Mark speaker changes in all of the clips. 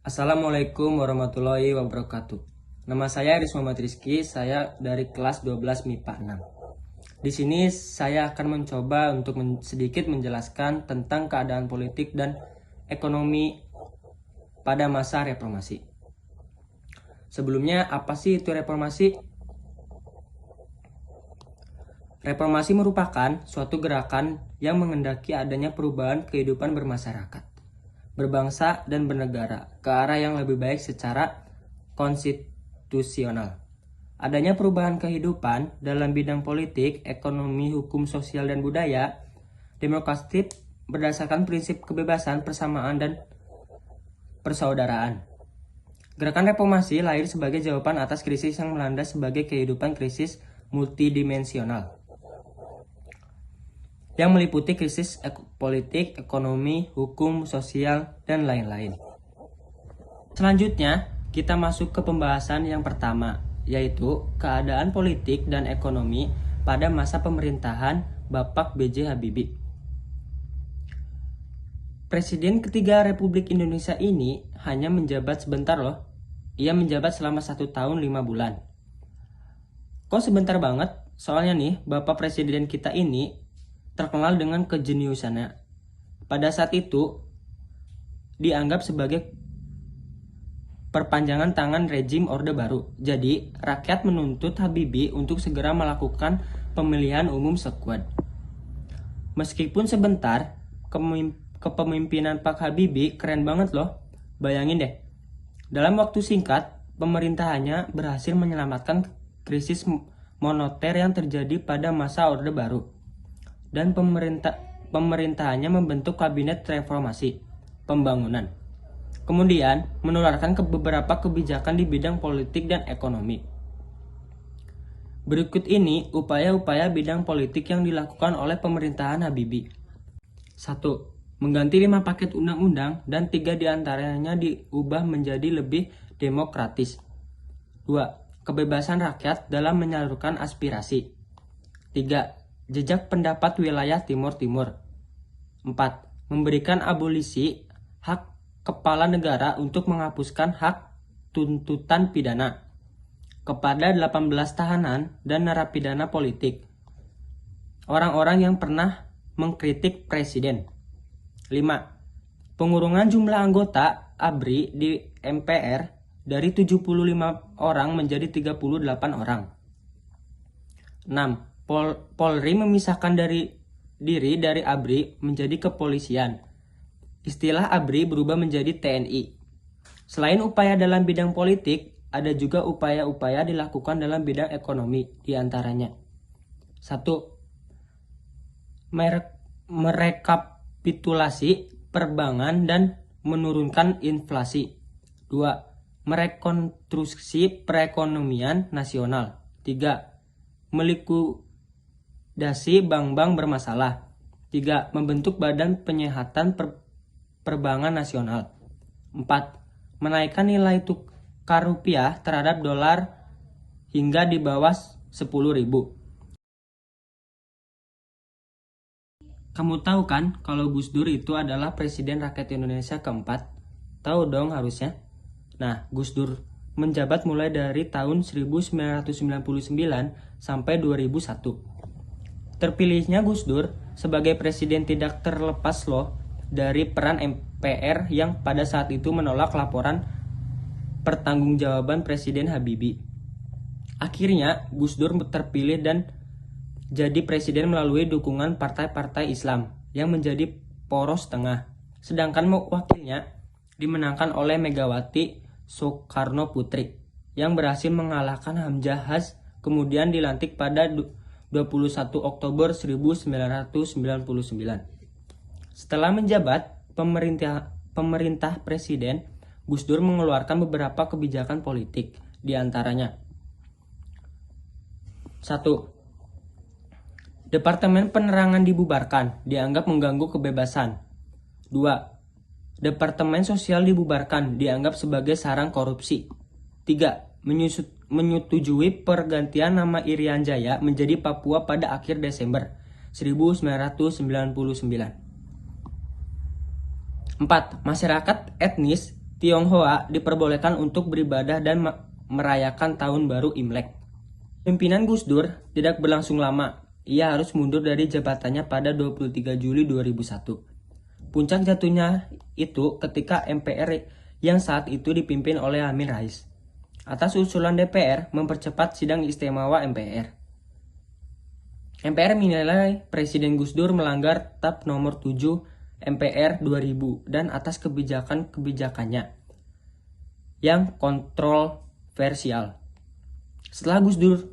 Speaker 1: Assalamualaikum warahmatullahi wabarakatuh. Nama saya Aris Muhammad Rizky, saya dari kelas 12 MIPA 6. Di sini saya akan mencoba untuk sedikit menjelaskan tentang keadaan politik dan ekonomi pada masa reformasi. Sebelumnya, apa sih itu reformasi? Reformasi merupakan suatu gerakan yang menghendaki adanya perubahan kehidupan bermasyarakat, berbangsa, dan bernegara ke arah yang lebih baik secara konstitusional. Adanya perubahan kehidupan dalam bidang politik, ekonomi, hukum, sosial, dan budaya, demokrasi berdasarkan prinsip kebebasan, persamaan, dan persaudaraan. Gerakan reformasi lahir sebagai jawaban atas krisis yang melanda sebagai kehidupan krisis multidimensional yang meliputi krisis politik, ekonomi, hukum, sosial, dan lain-lain. Selanjutnya, kita masuk ke pembahasan yang pertama, yaitu keadaan politik dan ekonomi pada masa pemerintahan Bapak B.J. Habibie. Presiden ketiga Republik Indonesia ini hanya menjabat sebentar loh. Ia menjabat selama 1 tahun 5 bulan. Kok sebentar banget? Soalnya nih, Bapak Presiden kita ini terkenal dengan kejeniusannya. Pada saat itu, dianggap sebagai perpanjangan tangan rezim Orde Baru. Jadi, rakyat menuntut Habibie untuk segera melakukan pemilihan umum sekuat. Meskipun sebentar, kepemimpinan Pak Habibie keren banget loh. Bayangin deh, dalam waktu singkat, pemerintahannya berhasil menyelamatkan krisis moneter yang terjadi pada masa Orde Baru. Dan pemerintahannya membentuk kabinet reformasi pembangunan. Kemudian menularkan ke beberapa kebijakan di bidang politik dan ekonomi. Berikut ini upaya-upaya bidang politik yang dilakukan oleh pemerintahan Habibie. 1. Mengganti 5 paket undang-undang dan 3 diantaranya diubah menjadi lebih demokratis. 2. Kebebasan rakyat dalam menyalurkan aspirasi. 3. Jejak pendapat wilayah Timur-Timur. 4. Memberikan abolisi hak kepala negara untuk menghapuskan hak tuntutan pidana kepada 18 tahanan dan narapidana politik, orang-orang yang pernah mengkritik presiden. 5. Pengurungan jumlah anggota ABRI di MPR dari 75 orang menjadi 38 orang. 6. Polri memisahkan diri dari ABRI menjadi kepolisian. Istilah ABRI berubah menjadi TNI. Selain upaya dalam bidang politik, ada juga upaya-upaya dilakukan dalam bidang ekonomi, diantaranya 1. Merekapitulasi perbankan dan menurunkan inflasi. 2. Merekonstruksi perekonomian nasional. 3. Melikuidasi bank-bank bermasalah. 3. Membentuk Badan Penyihatan Perbankan Nasional. 4. Menaikkan nilai tukar rupiah terhadap dolar hingga di bawah 10.000. Kamu tahu kan kalau Gus Dur itu adalah Presiden Rakyat Indonesia keempat? Tahu dong harusnya. Nah, Gus Dur menjabat mulai dari tahun 1999 sampai 2001. Terpilihnya Gus Dur sebagai presiden tidak terlepas loh dari peran MPR yang pada saat itu menolak laporan pertanggungjawaban Presiden Habibie. Akhirnya Gus Dur terpilih dan jadi presiden melalui dukungan partai-partai Islam yang menjadi poros tengah. Sedangkan wakilnya dimenangkan oleh Megawati Soekarno Putri yang berhasil mengalahkan Hamzahas, kemudian dilantik pada 21 Oktober 1999. Setelah menjabat pemerintah presiden, Gus Dur mengeluarkan beberapa kebijakan politik, diantaranya 1. Departemen Penerangan dibubarkan, dianggap mengganggu kebebasan. 2. Departemen Sosial dibubarkan, dianggap sebagai sarang korupsi. 3. Menyetujui pergantian nama Irian Jaya menjadi Papua pada akhir Desember 1999. 4. Masyarakat etnis Tionghoa diperbolehkan untuk beribadah dan merayakan tahun baru Imlek. Pimpinan Gus Dur tidak berlangsung lama. Ia harus mundur dari jabatannya pada 23 Juli 2001. Puncak jatuhnya itu ketika MPR yang saat itu dipimpin oleh Amin Rais atas usulan DPR mempercepat sidang istimewa MPR. MPR menilai Presiden Gus Dur melanggar TAP nomor 7 MPR 2000 dan atas kebijakannya yang kontroversial. Setelah Gus Dur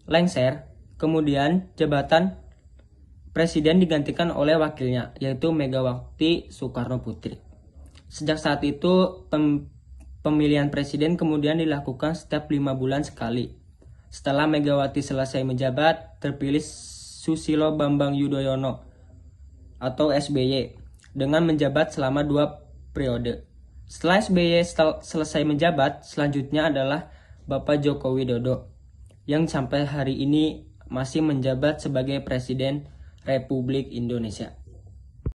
Speaker 1: lengser, kemudian jabatan presiden digantikan oleh wakilnya, yaitu Megawati Soekarno Putri. Sejak saat itu, pemilihan presiden kemudian dilakukan setiap 5 bulan sekali. Setelah Megawati selesai menjabat, terpilih Susilo Bambang Yudhoyono atau SBY dengan menjabat selama 2 periode. Setelah SBY selesai menjabat, selanjutnya adalah Bapak Joko Widodo yang sampai hari ini masih menjabat sebagai Presiden Republik Indonesia.